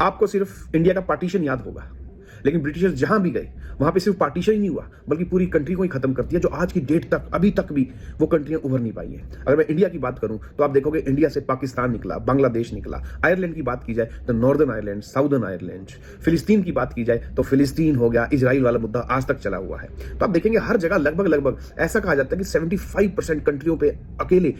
आपको सिर्फ इंडिया का पार्टीशन याद होगा, लेकिन ब्रिटिशर्स जहां भी गए वहां पे सिर्फ पार्टीशन ही नहीं हुआ, बल्कि पूरी कंट्री को ही खत्म कर दिया, जो आज की डेट तक अभी तक भी वो कंट्रियां उभर नहीं पाई हैं। अगर मैं इंडिया की बात करूं तो आप देखोगे इंडिया से पाकिस्तान निकला, बांग्लादेश निकला, आयरलैंड की बात की जाए तो नॉर्दर्न आयरलैंड, साउदर्न आयरलैंड, फिलिस्तीन की बात की जाए तो फिलिस्तीन हो गया, इजराइल वाला मुद्दा आज तक चला हुआ है। तो आप देखेंगे हर जगह लगभग लगभग ऐसा कहा जाता है कि 75% कंट्रियों पे अकेले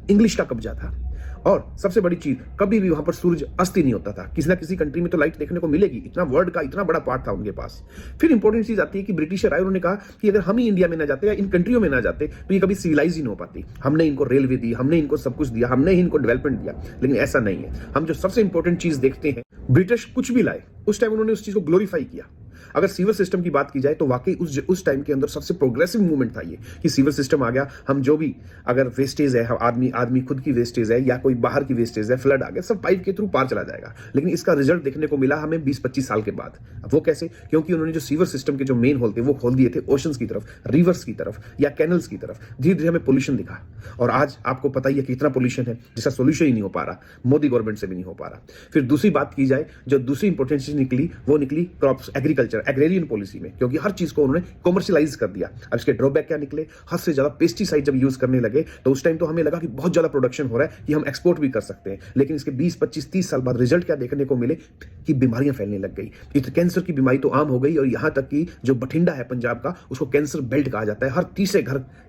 इंग्लिश का कब्जा था। और सबसे बड़ी चीज, कभी भी वहां पर सूरज अस्त ही नहीं होता था। किसी ना किसी कंट्री में तो लाइट देखने को मिलेगी, इतना वर्ल्ड का इतना बड़ा पार्ट था उनके पास। फिर इंपॉर्टेंट चीज आती है कि ब्रिटिशर आए, उन्होंने कहा कि अगर हम ही इंडिया में ना जाते या इन कंट्रियों में ना जाते तो ये कभी सिविलाइज ही नहीं हो पाती। हमने इनको रेलवे दी, हमने इनको सब कुछ दिया, हमने ही इनको डेवलपमेंट दिया, लेकिन ऐसा नहीं है। हम जो सबसे इंपॉर्टेंट चीज देखते हैं, ब्रिटिश कुछ भी लाए उस टाइम उन्होंने उस चीज को ग्लोरीफाई किया। अगर सीवर सिस्टम की बात की जाए तो वाकई उस टाइम के अंदर सबसे प्रोग्रेसिव मूवमेंट था ये कि सीवर सिस्टम आ गया। हम जो भी अगर वेस्टेज है, आदमी खुद की वेस्टेज है या कोई बाहर की वेस्टेज है, फ्लड आ गया, सब पाइप के थ्रू पार चला जाएगा। लेकिन इसका रिजल्ट देखने को मिला हमें 20-25 साल के बाद। वो कैसे? क्योंकि उन्होंने जो सीवर सिस्टम के जो मेन होल थे वो खोल दिए थे ओशंस की तरफ, रिवर्स की तरफ या कैनल्स की तरफ। धीरे धीरे हमें पोल्यूशन दिखा, और आज आपको पता ही है कि इतना पोल्यूशन है जिसका सोल्यूशन ही नहीं हो पा रहा, मोदी गवर्नमेंट से भी नहीं हो पा रहा। फिर दूसरी बात की जाए, जो दूसरी इंपॉर्टेंट चीज निकली वो निकली क्रॉप्स, एग्रीकल्चर, एग्रेरियन पॉलिसी में, क्योंकि हर चीज को उन्होंने कॉमर्शियलाइज कर दिया। अब इसके ड्रॉबैक क्या निकले? हद से ज्यादा पेस्टिसाइड जब यूज करने लगे तो उस टाइम तो हमें लगा कि बहुत ज्यादा प्रोडक्शन हो रहा है कि हम एक्सपोर्ट भी कर सकते हैं, लेकिन इसके 20-25-30 साल बाद रिजल्ट क्या देखने को मिले कि बीमारियां फैलने लग गई। कैंसर की बीमारी तो आम हो गई, और यहां तक कि जो बठिंडा है पंजाब का, उसको कैंसर बेल्ट कहा जाता है। हर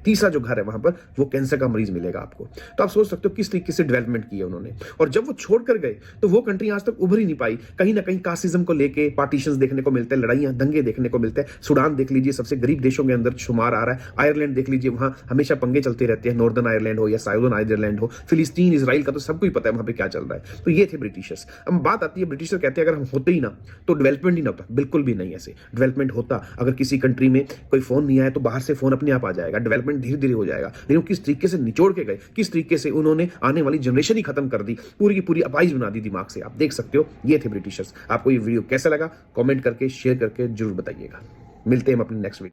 तीसरा जो घर है वहां पर वो कैंसर का मरीज मिलेगा आपको। तो आप सोच सकते हो किस तरीके से डेवलपमेंट की है उन्होंने। और जब वो छोड़कर गए तो वो कंट्री आज तक उभर ही नहीं पाई। कहीं ना कहीं कास्टिज्म को लेके पार्टीशंस देखने को मिलते हैं, लड़ाइयां, दंगे देखने को मिलते हैं। सुडान देख लीजिए, सबसे गरीब देशों के अंदर शुमार आ रहा है। आयरलैंड देख लीजिए, वहां हमेशा पंगे चलते रहते हैं, नॉर्दर्न आयरलैंड हो या साउदर्न आयरलैंड हो। फिलिस्तीन, इजराइल का तो सबको ही पता है वहां पे क्या चल रहा है। तो ये थे ब्रिटिशर्स। अब बात आती है, ब्रिटिशर कहते हैं अगर हम होते ही ना तो डेवलपमेंट ही ना होता। बिल्कुल भी नहीं ऐसे डेवलपमेंट होता। अगर किसी कंट्री में कोई फोन नहीं आया तो बाहर से फोन अपने आप आ जाएगा, डेवलपमेंट धीरे धीरे हो जाएगा। लेकिन किस तरीके से निचोड़ के गए, किस तरीके से उन्होंने आने वाली जनरेशन ही खत्म कर दी, पूरी की पूरी अपाइज बना दी दिमाग से। आप देख सकते हो, ये थे ब्रिटिशर्स। आपको ये वीडियो कैसा लगा कमेंट करके, शेयर करके जरूर बताइएगा। मिलते हैं हम अपने नेक्स्ट वीडियो।